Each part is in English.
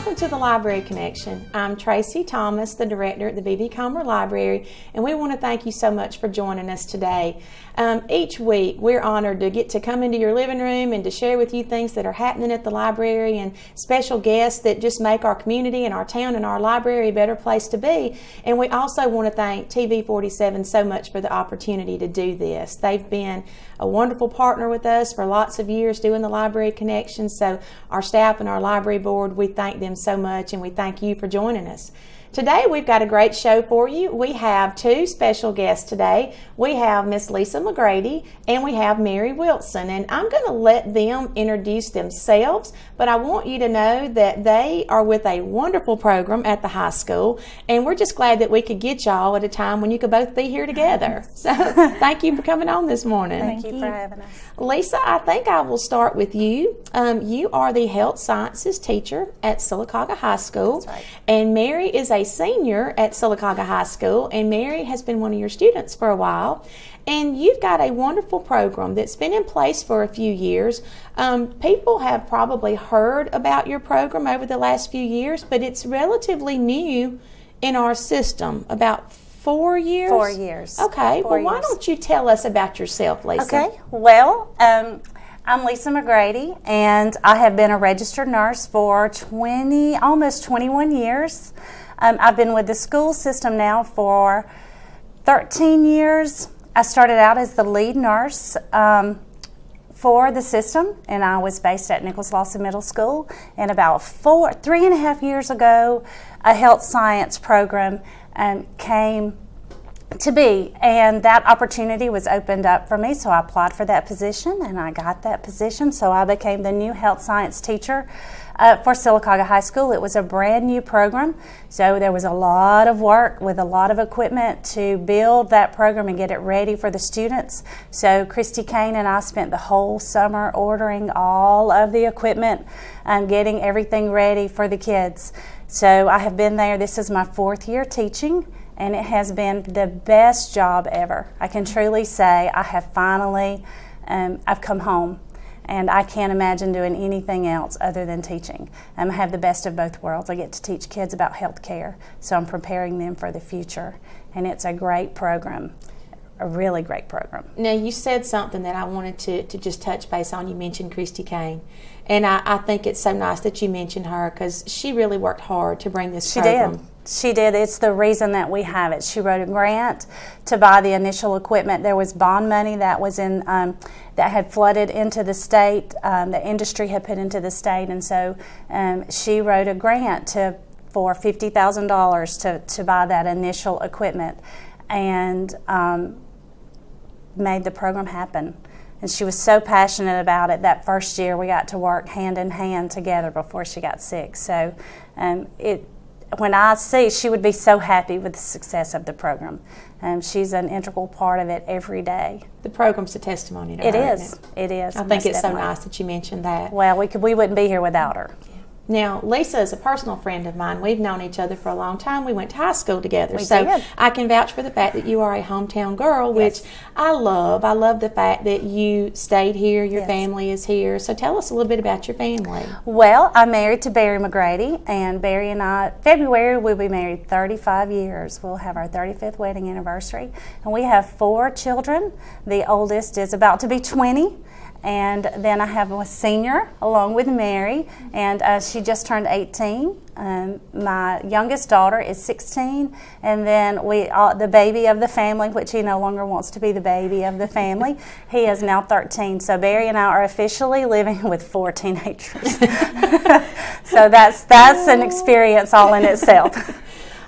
Welcome to the Library Connection. I'm Tracy Thomas, the director at the B.B. Comer Library, and we want to thank you so much for joining us today. Each week, we're honored to get to come into your living room and to share with you things that are happening at the library and special guests that just make our community and our town and our library a better place to be. And we also want to thank TV47 so much for the opportunity to do this. They've been a wonderful partner with us for lots of years doing the Library Connection. So our staff and our library board, we thank them so much, and we thank you for joining us. Today we've got a great show for you. We have two special guests today. We have Miss Lisa McGrady and we have Mary Wilson, and I'm going to let them introduce themselves, but I want you to know that they are with a wonderful program at the high school, and we're just glad that we could get y'all at a time when you could both be here together. So thank you for coming on this morning. Thank you for having us. Lisa, I think I will start with you. You are the health sciences teacher at Sylacauga High School. That's right. And Mary is a senior at Sylacauga High School, and Mary has been one of your students for a while. And you've got a wonderful program that's been in place for a few years. People have probably heard about your program over the last few years, but it's relatively new in our system. About 4 years? 4 years. Okay. Why don't you tell us about yourself, Lisa? Okay. Well, I'm Lisa McGrady, and I have been a registered nurse for almost 21 years. I've been with the school system now for 13 years. I started out as the lead nurse for the system, and I was based at Nicholas Lawson Middle School. And about 3.5 years ago, a health science program came to be, and that opportunity was opened up for me, so I applied for that position and I got that position. So I became the new health science teacher for Sylacauga High School. It was a brand new program, so there was a lot of work with a lot of equipment to build that program and get it ready for the students. So Christy Kane and I spent the whole summer ordering all of the equipment and getting everything ready for the kids. So I have been there. This is my 4th year teaching, and it has been the best job ever. I can truly say I have finally, I've come home, and I can't imagine doing anything else other than teaching. I have the best of both worlds. I get to teach kids about health care, so I'm preparing them for the future, and it's a great program, a really great program. Now, you said something that I wanted to just touch base on. You mentioned Christy Kane, and I think it's so nice that you mentioned her because she really worked hard to bring this program. She did. It's the reason that we have it. She wrote a grant to buy the initial equipment. There was bond money that was in that had flooded into the state. The industry had put into the state, and so she wrote a grant for $50,000 to buy that initial equipment, and made the program happen. And she was so passionate about it. That first year, we got to work hand in hand together before she got sick. So when I see, she would be so happy with the success of the program. She's an integral part of it every day. The program's a testimony to her. It is. It is. I think it's so nice that you mentioned that. Well, we wouldn't be here without her. Now, Lisa is a personal friend of mine. We've known each other for a long time. We went to high school together. We did. I can vouch for the fact that you are a hometown girl, which I love. I love the fact that you stayed here, your family is here. So tell us a little bit about your family. Well, I'm married to Barry McGrady, and Barry and I, February, we'll be married 35 years. We'll have our 35th wedding anniversary. And we have 4 children. The oldest is about to be 20. And then I have a senior along with Mary, and she just turned 18. My youngest daughter is 16, and then the baby of the family, which he no longer wants to be the baby of the family, he is now 13. So Barry and I are officially living with 4 teenagers. So that's an experience all in itself.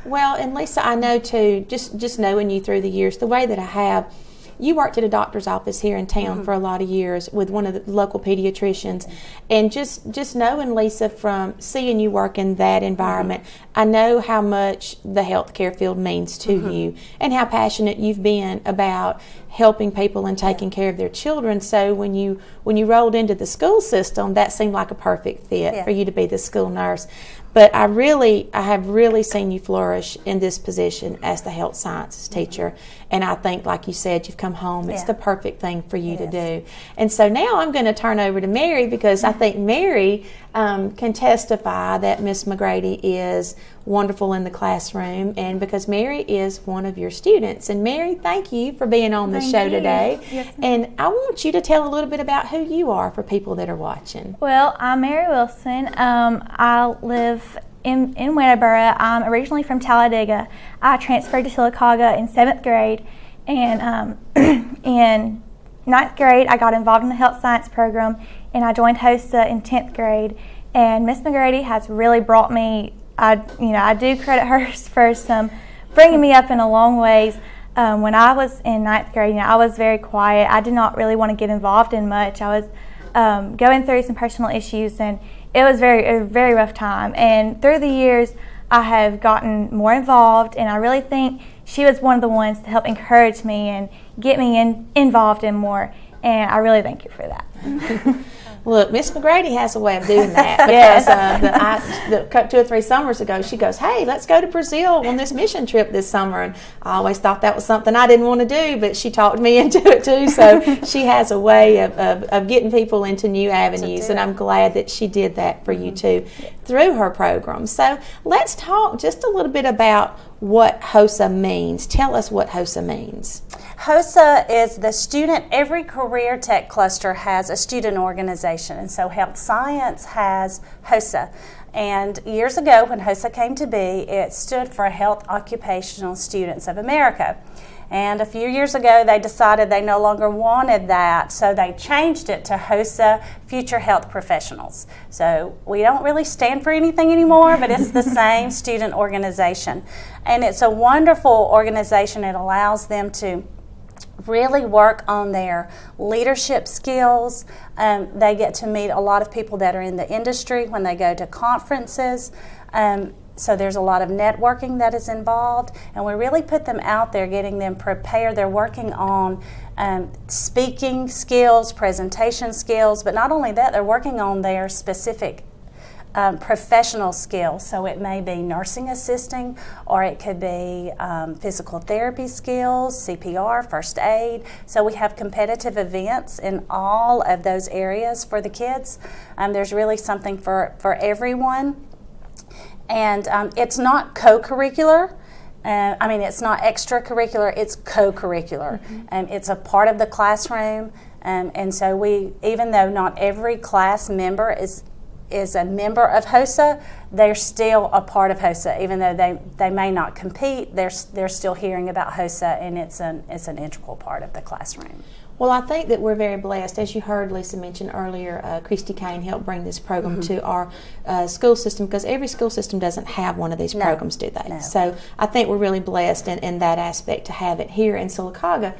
Well, and Lisa, I know too, just knowing you through the years, the way that I have, you worked at a doctor's office here in town for a lot of years with one of the local pediatricians, and just knowing Lisa from seeing you work in that environment, I know how much the healthcare field means to you and how passionate you've been about helping people and taking care of their children. So when you rolled into the school system, that seemed like a perfect fit for you to be the school nurse. But I have really seen you flourish in this position as the health sciences teacher. And I think, like you said, you've come home. It's the perfect thing for you to do. And so now I'm going to turn over to Mary, because I think Mary can testify that Miss McGrady is wonderful in the classroom, and because Mary is one of your students. And Mary, thank you for being on the show today. Yes, and I want you to tell a little bit about who you are for people that are watching. Well, I'm Mary Wilson. I live in Winterboro. I'm originally from Talladega. I transferred to Sylacauga in 7th grade, and in 9th grade I got involved in the health science program, and I joined HOSA in 10th grade. And Miss McGrady has really brought me, I do credit her for bringing me up in a long ways. When I was in 9th grade, I was very quiet. I did not really want to get involved in much. I was going through some personal issues, and it was a very rough time. And through the years, I have gotten more involved, and I really think she was one of the ones to help encourage me and get me involved in more. And I really thank you for that. Look, Miss McGrady has a way of doing that, because 2 or 3 summers ago, she goes, "Hey, let's go to Brazil on this mission trip this summer." And I always thought that was something I didn't want to do, but she talked me into it too. So she has a way of getting people into new avenues, and I'm glad that she did that for you too through her program. So let's talk just a little bit about what HOSA means. Tell us what HOSA means. HOSA is the student, every career tech cluster has a student organization, and so health science has HOSA. And years ago when HOSA came to be, it stood for Health Occupational Students of America. And a few years ago they decided they no longer wanted that, so they changed it to HOSA Future Health Professionals. So we don't really stand for anything anymore, but it's the same student organization. And it's a wonderful organization. It allows them to really work on their leadership skills. They get to meet a lot of people that are in the industry when they go to conferences. So there's a lot of networking that is involved, and we really put them out there, getting them prepared. They're working on speaking skills, presentation skills, but not only that, they're working on their specific professional skills. So it may be nursing assisting, or it could be physical therapy skills, CPR, first aid. So we have competitive events in all of those areas for the kids. There's really something for everyone. And it's not co-curricular. It's not extracurricular, it's co-curricular. It's a part of the classroom. And so even though not every class member is a member of HOSA, they're still a part of HOSA. Even though they may not compete, they're still hearing about HOSA, and it's an integral part of the classroom. Well, I think that we're very blessed. As you heard Lisa mention earlier, Christy Kane helped bring this program to our school system, because every school system doesn't have one of these programs, do they? No. So I think we're really blessed in that aspect to have it here in Sylacauga.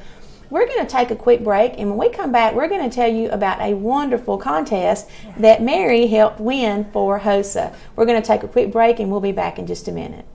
We're going to take a quick break, and when we come back, we're going to tell you about a wonderful contest that Mary helped win for HOSA. We're going to take a quick break, and we'll be back in just a minute.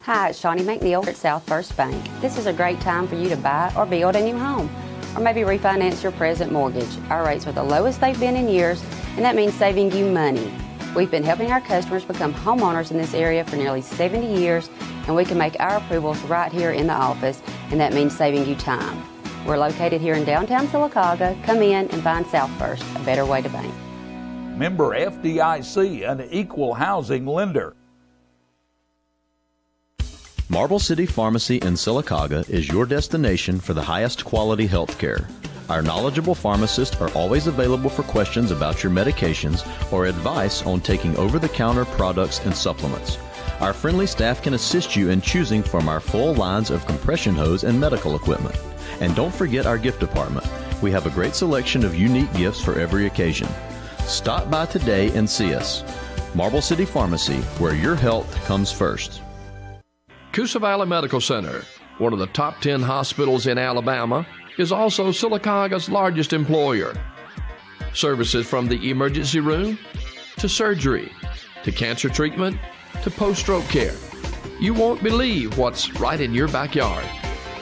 Hi, it's Shawnee McNeil at South First Bank. This is a great time for you to buy or build a new home, or maybe refinance your present mortgage. Our rates are the lowest they've been in years, and that means saving you money. We've been helping our customers become homeowners in this area for nearly 70 years, and we can make our approvals right here in the office, and that means saving you time. We're located here in downtown Sylacauga. Come in and find South First, a better way to bank. Member FDIC, an equal housing lender. Marble City Pharmacy in Sylacauga is your destination for the highest quality health care. Our knowledgeable pharmacists are always available for questions about your medications or advice on taking over-the-counter products and supplements. Our friendly staff can assist you in choosing from our full lines of compression hose and medical equipment. And don't forget our gift department. We have a great selection of unique gifts for every occasion. Stop by today and see us. Marble City Pharmacy, where your health comes first. Coosa Valley Medical Center, one of the top 10 hospitals in Alabama, is also Sylacauga's largest employer. Services from the emergency room to surgery to cancer treatment to post-stroke care. You won't believe what's right in your backyard.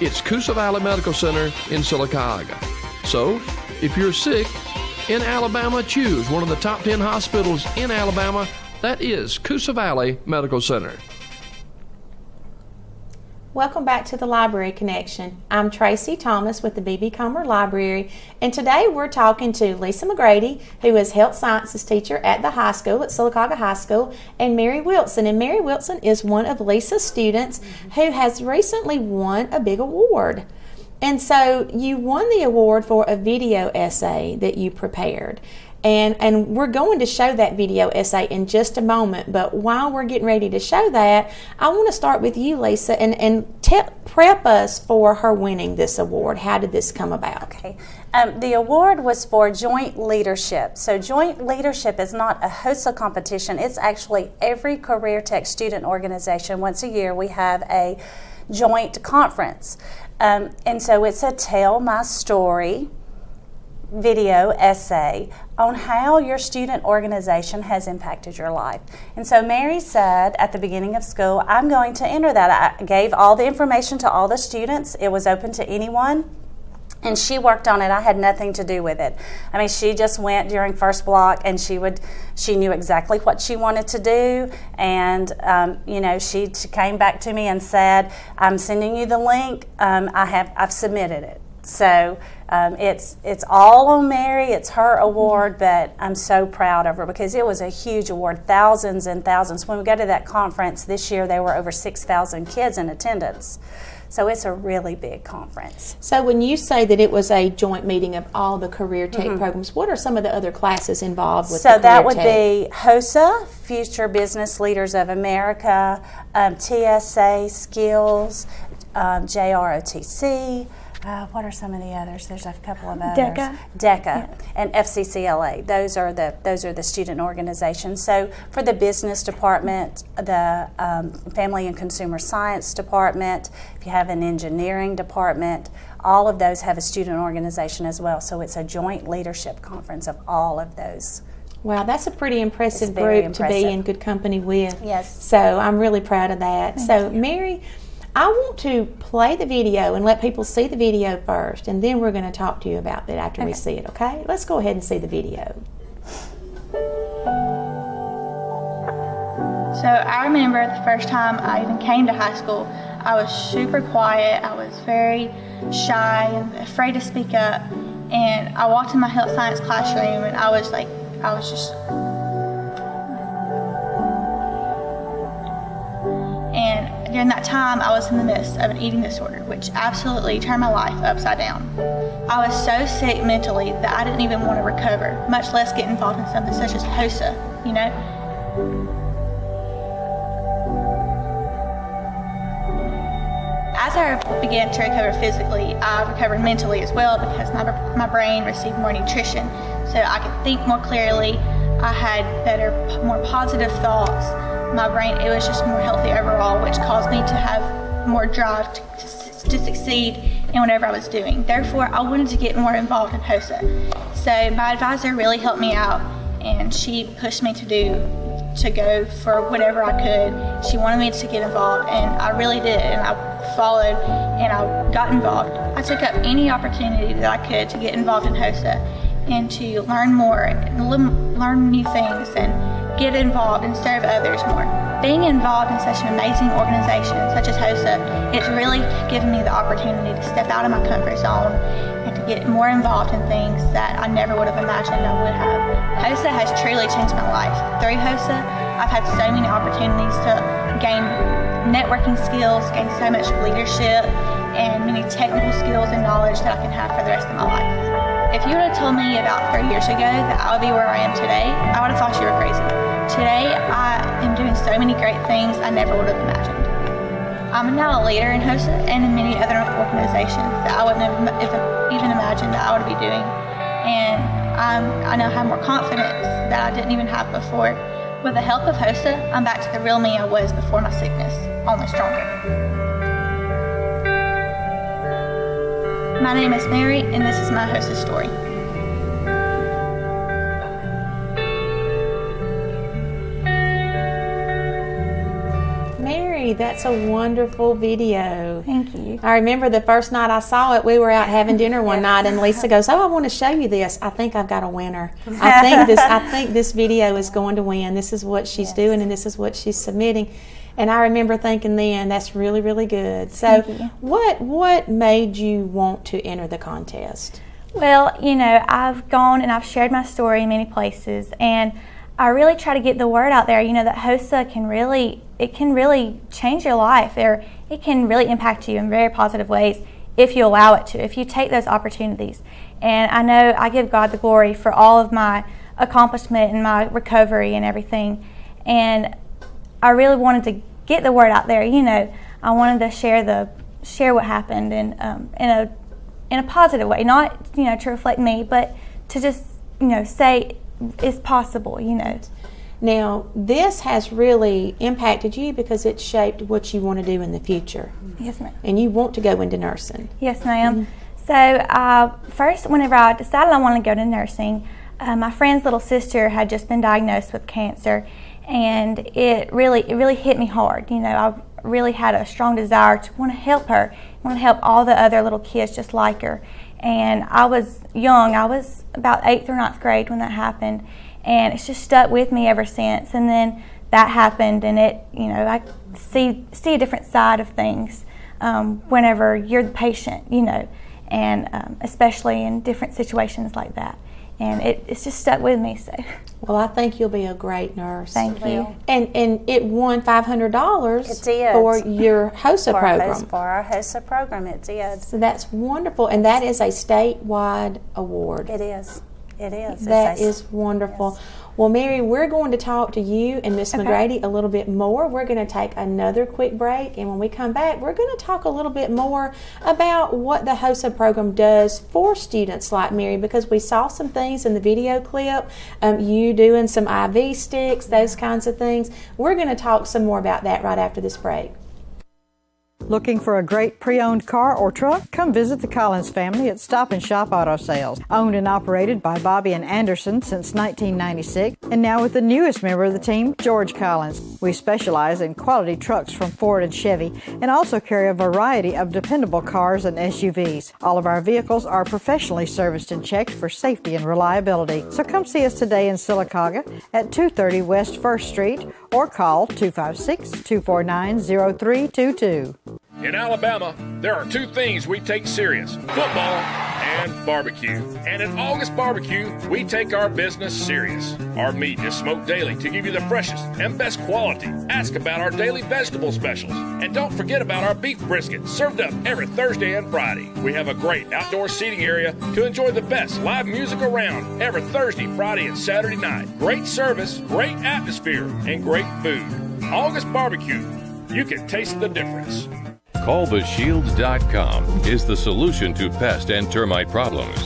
It's Coosa Valley Medical Center in Sylacauga. So, if you're sick in Alabama, choose one of the top 10 hospitals in Alabama That is Coosa Valley Medical Center. Welcome back to the Library Connection. I'm Tracy Thomas with the B.B. Comer Library, and today we're talking to Lisa McGrady, who is health sciences teacher at the high school, at Sylacauga High School, and Mary Wilson. And Mary Wilson is one of Lisa's students who has recently won a big award. And so you won the award for a video essay that you prepared. And we're going to show that video essay in just a moment, but while we're getting ready to show that, I want to start with you, Lisa, and prep us for her winning this award. How did this come about? Okay. The award was for joint leadership. So joint leadership is not a HOSA competition. It's actually every Career Tech student organization. Once a year we have a joint conference. And so it's a Tell My Story video essay on how your student organization has impacted your life. And so Mary said at the beginning of school, I'm going to enter that. I gave all the information to all the students. It was open to anyone. And she worked on it. I had nothing to do with it. I mean, she just went during first block, and she knew exactly what she wanted to do. And she came back to me and said, "I'm sending you the link. I've submitted it." So it's all on Mary. It's her award, but I'm so proud of her because it was a huge award, thousands and thousands. When we go to that conference this year, there were over 6,000 kids in attendance. So it's a really big conference. So when you say that it was a joint meeting of all the Career Tech programs, what are some of the other classes involved with the Career Tech? So that would be HOSA, Future Business Leaders of America, TSA, Skills, JROTC. What are some of the others? There's a couple of others. DECA, yeah. And FCCLA. Those are the student organizations. So for the business department, the family and consumer science department, if you have an engineering department, all of those have a student organization as well. So it's a joint leadership conference of all of those. Wow, that's a pretty impressive group to be in good company with. Yes. So I'm really proud of that. So Mary, I want to play the video and let people see the video first, and then we're going to talk to you about it after we see it, okay? Let's go ahead and see the video. So I remember the first time I even came to high school, I was super quiet. I was very shy and afraid to speak up. And I walked in my health science classroom, and I was just... And during that time, I was in the midst of an eating disorder, which absolutely turned my life upside down. I was so sick mentally that I didn't even want to recover, much less get involved in something such as HOSA, you know? As I began to recover physically, I recovered mentally as well because my brain received more nutrition, so I could think more clearly. I had better, more positive thoughts. My brain, it was just more healthy overall, which caused me to have more drive to succeed in whatever I was doing. Therefore, I wanted to get more involved in HOSA. So my advisor really helped me out, and she pushed me to go for whatever I could. She wanted me to get involved, and I really did, and I followed, and I got involved. I took up any opportunity that I could to get involved in HOSA and to learn more, learn new things, and get involved and serve others more. Being involved in such an amazing organization such as HOSA, it's really given me the opportunity to step out of my comfort zone and to get more involved in things that I never would have imagined I would have. HOSA has truly changed my life. Through HOSA, I've had so many opportunities to gain networking skills, gain so much leadership, and many technical skills and knowledge that I can have for the rest of my life. If you would have told me about 3 years ago that I would be where I am today, I would have thought you were crazy. Today, I am doing so many great things I never would have imagined. I'm now a leader in HOSA and in many other organizations that I wouldn't have even imagined that I would be doing. And I now have more confidence that I didn't even have before. With the help of HOSA, I'm back to the real me I was before my sickness, only stronger. My name is Mary, and this is my HOSA story. you. That's a wonderful video. Thank you. I remember the first night I saw it, we were out having dinner one night, and Lisa goes, "Oh, I want to show you this. I think I've got a winner. I think this video is going to win. This is what she's doing, and this is what she's submitting." And I remember thinking then, that's really, really good. So what made you want to enter the contest? Well, you know, I've gone and I've shared my story in many places, and I really try to get the word out there, you know, that HOSA can really change your life, or it can really impact you in very positive ways if you allow it to, if you take those opportunities. And I know I give God the glory for all of my accomplishment and my recovery and everything. And I really wanted to get the word out there, you know. I wanted to share what happened in a positive way, not, you know, to reflect me, but to just, you know, say it's possible, you know. Now, this has really impacted you because it shaped what you want to do in the future. Yes, ma'am. And you want to go into nursing. Yes, ma'am. So first, whenever I decided I wanted to go to nursing, my friend's little sister had just been diagnosed with cancer, and it really hit me hard. You know, I really had a strong desire to want to help her, want to help all the other little kids just like her. And I was young. I was about 8th or 9th grade when that happened, and it's just stuck with me ever since. And then that happened, and it, you know, I see a different side of things whenever you're the patient, you know, and especially in different situations like that. And it's just stuck with me. So, well, I think you'll be a great nurse. Thank you. And it won $500 It did. for your HOSA program. For our HOSA program, it did. So that's wonderful, and that is a statewide award. It is. It is. That is wonderful. Yes. Well, Mary, we're going to talk to you and Miss McGrady a little bit more. We're going to take another quick break, and when we come back, we're going to talk a little bit more about what the HOSA program does for students like Mary, because we saw some things in the video clip, you doing some IV sticks, those kinds of things. We're going to talk some more about that right after this break. Looking for a great pre-owned car or truck? Come visit the Collins family at Stop & Shop Auto Sales. Owned and operated by Bobby and Anderson since 1996, and now with the newest member of the team, George Collins. We specialize in quality trucks from Ford and Chevy, and also carry a variety of dependable cars and SUVs. All of our vehicles are professionally serviced and checked for safety and reliability. So come see us today in Sylacauga at 230 West 1st Street, or call 256-249-0322. In Alabama, there are two things we take serious: football and barbecue. And at August Barbecue, we take our business serious. Our meat is smoked daily to give you the freshest and best quality. Ask about our daily vegetable specials. And don't forget about our beef brisket, served up every Thursday and Friday. We have a great outdoor seating area to enjoy the best live music around every Thursday, Friday, and Saturday night. Great service, great atmosphere, and great food. August Barbecue. You can taste the difference. CallTheShield.com is the solution to pest and termite problems.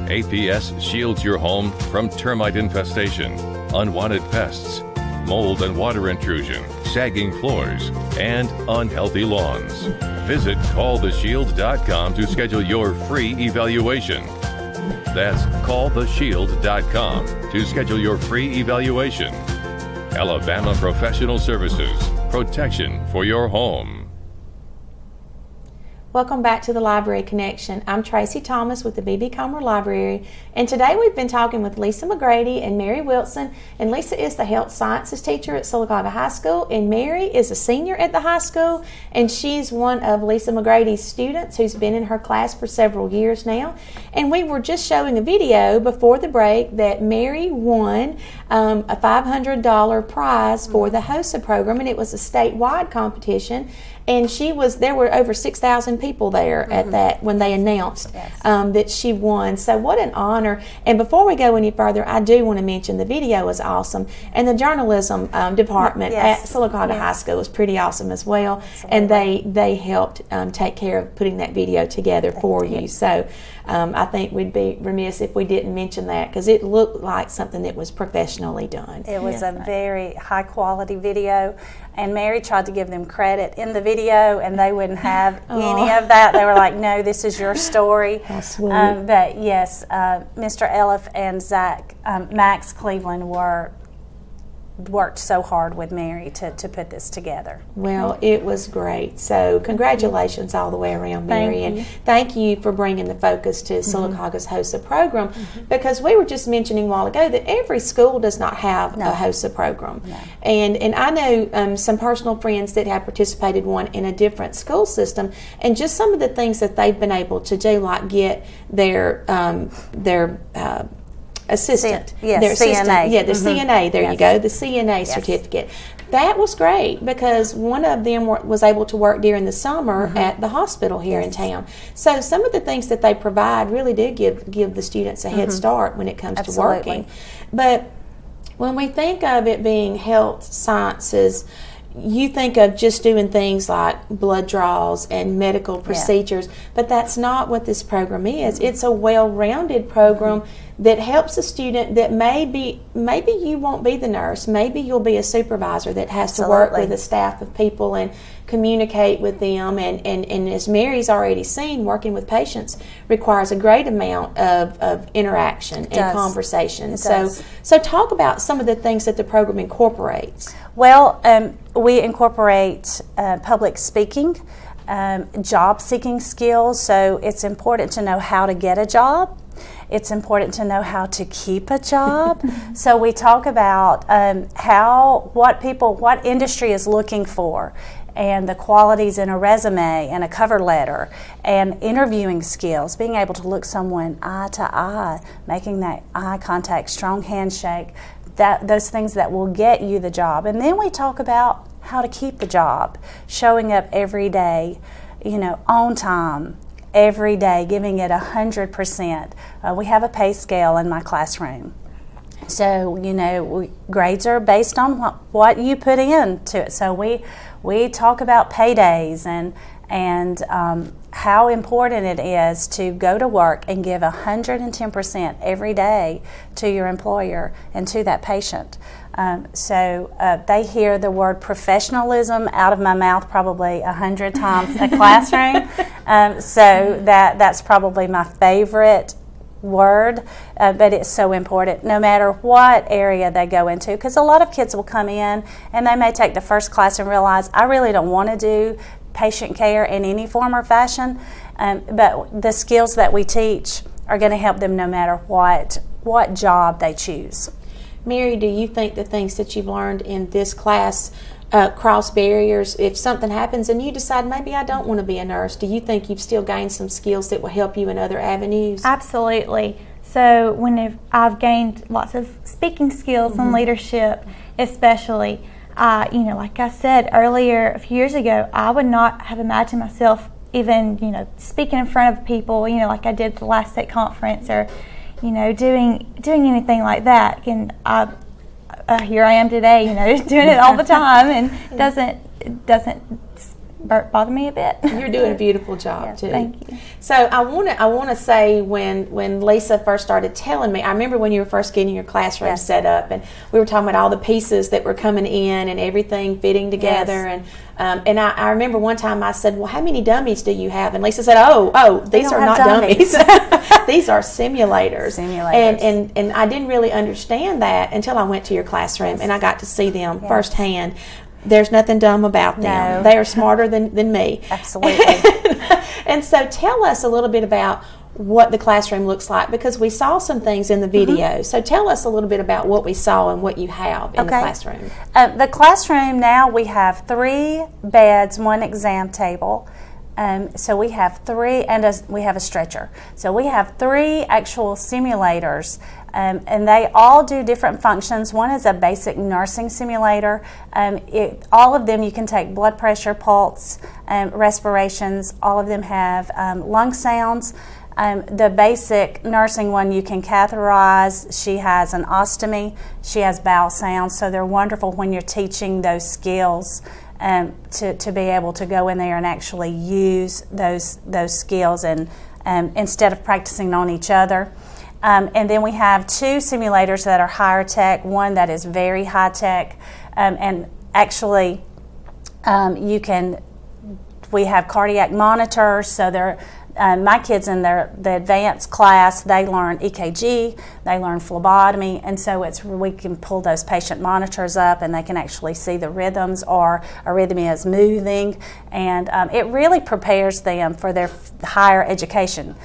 APS shields your home from termite infestation, unwanted pests, mold and water intrusion, sagging floors, and unhealthy lawns. Visit CallTheShield.com to schedule your free evaluation. That's CallTheShield.com to schedule your free evaluation. Alabama Professional Services. Protection for your home. Welcome back to the Library Connection. I'm Tracy Thomas with the B.B. Comer Library, and today we've been talking with Lisa McGrady and Mary Wilson. And Lisa is the health sciences teacher at Sylacauga High School, and Mary is a senior at the high school, and she's one of Lisa McGrady's students who's been in her class for several years now. And we were just showing a video before the break that Mary won a $500 prize for the HOSA program, and it was a statewide competition. And there were over 6,000 people there at that when they announced that she won. So what an honor. And before we go any further, I do want to mention the video was awesome. And the journalism department at Sylacauga High School was pretty awesome as well. Absolutely. And they helped take care of putting that video together for you. So I think we'd be remiss if we didn't mention that, because it looked like something that was professionally done. It was a very high quality video, and Mary tried to give them credit in the video, and they wouldn't have any of that. They were like, no, this is your story. How sweet. But yes, Mr. Elliff and Zach, Max Cleveland were worked so hard with Mary to put this together. Well, it was great. So congratulations all the way around, Mary. And thank you for bringing the focus to Silicaga's HOSA program, because we were just mentioning a while ago that every school does not have a HOSA program. And I know some personal friends that have participated in a different school system, and just some of the things that they've been able to do, like get their assistant, their CNA. CNA. The CNA, there you go, the CNA certificate. That was great, because one of them was able to work during the summer at the hospital here in town. So some of the things that they provide really do give the students a head start when it comes to working. But when we think of it being health sciences, you think of just doing things like blood draws and medical procedures, but that's not what this program is. It's a well-rounded program that helps a student that maybe you won't be the nurse, maybe you'll be a supervisor that has to work with a staff of people and communicate with them, and as Mary's already seen, working with patients requires a great amount of interaction and conversation. So talk about some of the things that the program incorporates. Well, we incorporate public speaking, job seeking skills, so it's important to know how to get a job. It's important to know how to keep a job. So we talk about what industry is looking for, and the qualities in a resume and a cover letter, and interviewing skills, being able to look someone eye to eye, making that eye contact, strong handshake, those things that will get you the job. And then we talk about how to keep the job, showing up every day, on time, every day, giving it 100%. We have a pay scale in my classroom. So, grades are based on what you put into it. So we talk about paydays and how important it is to go to work and give 110% every day to your employer and to that patient. So they hear the word professionalism out of my mouth probably 100 times a classroom. So that's probably my favorite word, but it's so important no matter what area they go into, because a lot of kids will come in and they may take the first class and realize, I really don't want to do patient care in any form or fashion, but the skills that we teach are going to help them no matter what job they choose. Mary, do you think the things that you've learned in this class cross barriers? If something happens and you decide maybe I don't want to be a nurse, do you think you've still gained some skills that will help you in other avenues? Absolutely. So I've gained lots of speaking skills and leadership, especially. Like I said earlier, a few years ago, I would not have imagined myself even, speaking in front of people, like I did at the last state conference, or, doing anything like that. And here I am today, doing it all the time, and it doesn't bother me a bit. You're doing a beautiful job too. Thank you. So I want to say when Lisa first started telling me, I remember when you were first getting your classroom set up, and we were talking about all the pieces that were coming in and everything fitting together, and I remember one time I said, well, how many dummies do you have? And Lisa said, oh, these are not dummies. These are simulators. And I didn't really understand that until I went to your classroom and I got to see them firsthand. There's nothing dumb about them. They are smarter than me. Absolutely. And so tell us a little bit about what the classroom looks like, because we saw some things in the video. So tell us a little bit about what we saw and what you have in the classroom. The classroom now, we have 3 beds, 1 exam table. So we have 3, and we have a stretcher. So we have 3 actual simulators, and they all do different functions. One is a basic nursing simulator. All of them you can take blood pressure, pulse, respirations. All of them have lung sounds. The basic nursing one you can catheterize. She has an ostomy. She has bowel sounds. So they're wonderful when you're teaching those skills. To be able to go in there and actually use those skills, and instead of practicing on each other. And then we have 2 simulators that are higher tech, one that is very high tech, and actually we have cardiac monitors, so My kids in the advanced class, they learn EKG, they learn phlebotomy, and so we can pull those patient monitors up and they can actually see the rhythms or arrhythmias moving, and it really prepares them for their higher education.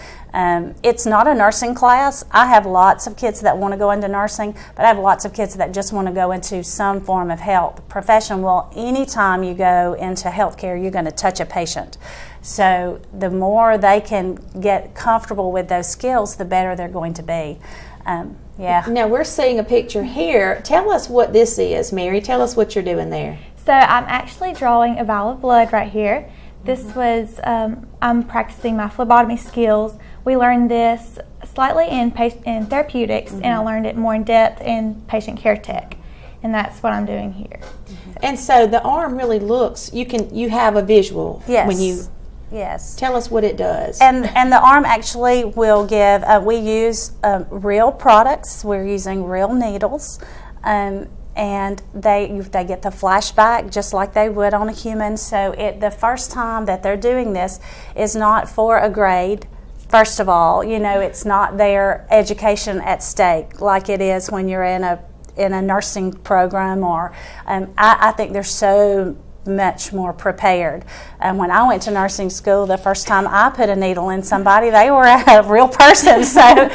It's not a nursing class. I have lots of kids that want to go into nursing, but I have lots of kids that just want to go into some form of health profession. Well, anytime you go into healthcare, you're going to touch a patient. So the more they can get comfortable with those skills, the better they're going to be. Yeah. Now we're seeing a picture here. Tell us what this is, Mary. Tell us what you're doing there. So I'm actually drawing a vial of blood right here. This was, I'm practicing my phlebotomy skills. We learned this slightly in therapeutics, and I learned it more in depth in patient care tech, and that's what I'm doing here. And so the arm really looks, you have a visual when you tell us what it does. And the arm actually will give, we use real products. We're using real needles. And they get the flashback just like they would on a human. So the first time that they're doing this is not for a grade. First of all, it's not their education at stake like it is when you're in a nursing program, or I think they're so much more prepared. And when I went to nursing school, the first time I put a needle in somebody, they were a real person. So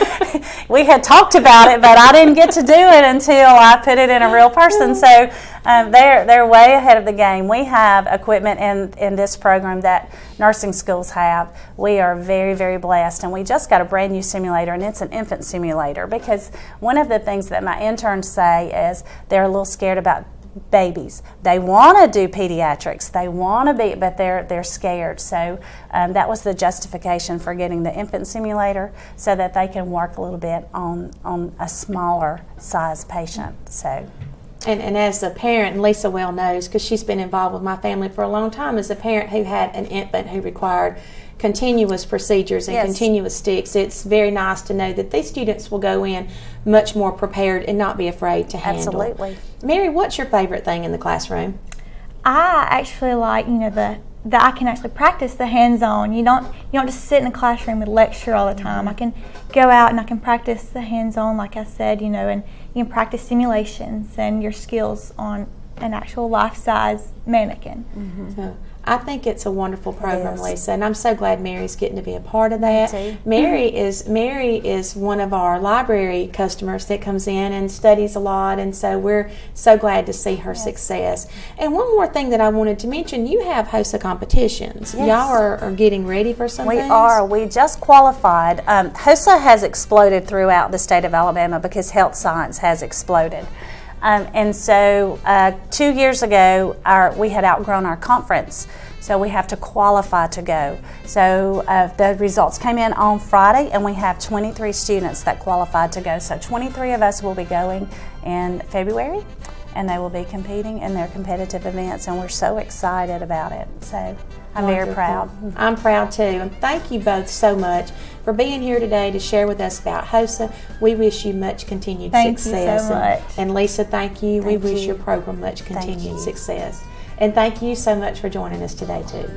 we had talked about it, but I didn't get to do it until I put it in a real person. So they're way ahead of the game. We have equipment in this program that nursing schools have. We are very, very blessed, and we just got a brand new simulator, and it's an infant simulator, because one of the things that my interns say is they're a little scared about babies. They want to do pediatrics, they want to be, but they're scared. So that was the justification for getting the infant simulator, so that they can work a little bit on a smaller size patient. So. And as a parent, and Lisa well knows because she's been involved with my family for a long time, as a parent who had an infant who required continuous procedures and continuous sticks, it's very nice to know that these students will go in much more prepared and not be afraid to handle. Absolutely. Mary, what's your favorite thing in the classroom? I actually like, that I can actually practice the hands-on. You don't just sit in a classroom and lecture all the time. I can go out and I can practice the hands-on, like I said, and you can practice simulations and your skills on an actual life-size mannequin. So I think it's a wonderful program, Lisa, and I'm so glad Mary's getting to be a part of that. Me too. Mary is one of our library customers that comes in and studies a lot, and so we're so glad to see her success. And one more thing that I wanted to mention, you have HOSA competitions. Yes. Y'all are getting ready for some things? We are. We just qualified. HOSA has exploded throughout the state of Alabama because health science has exploded. And so 2 years ago, we had outgrown our conference, so we have to qualify to go. So the results came in on Friday, and we have 23 students that qualified to go. So 23 of us will be going in February, and they will be competing in their competitive events, and we're so excited about it. So I'm very proud. I'm proud too, and thank you both so much for being here today to share with us about HOSA. We wish you much continued success. Thank you so much. And Lisa, thank you. We wish your program much continued success. And thank you so much for joining us today too.